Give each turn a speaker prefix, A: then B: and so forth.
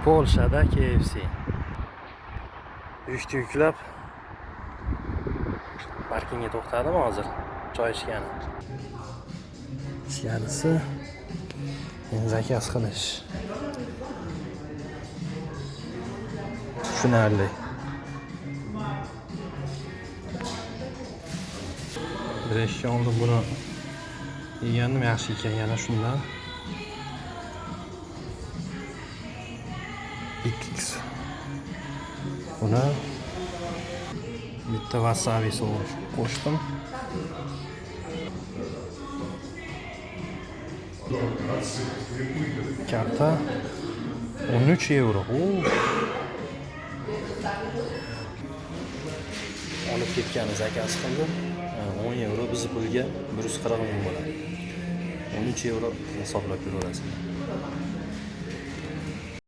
A: Polshada KFC. Yukni yuklab parkingga to'xtadim hozir. Choy ichgani. Ichganisi endi zakaz qilish. Tushunarli. Birashga oldin buni yeganim yaxshi ekan, yana shundan. X. Buni bitta wasabi so'z qo'shdim. Karta 13 euro. Olib ketgani zakaz qildim. 10 euro bizni pulga 140 ming bo'ladi. 13 euro hisoblab ko'raverasizlar.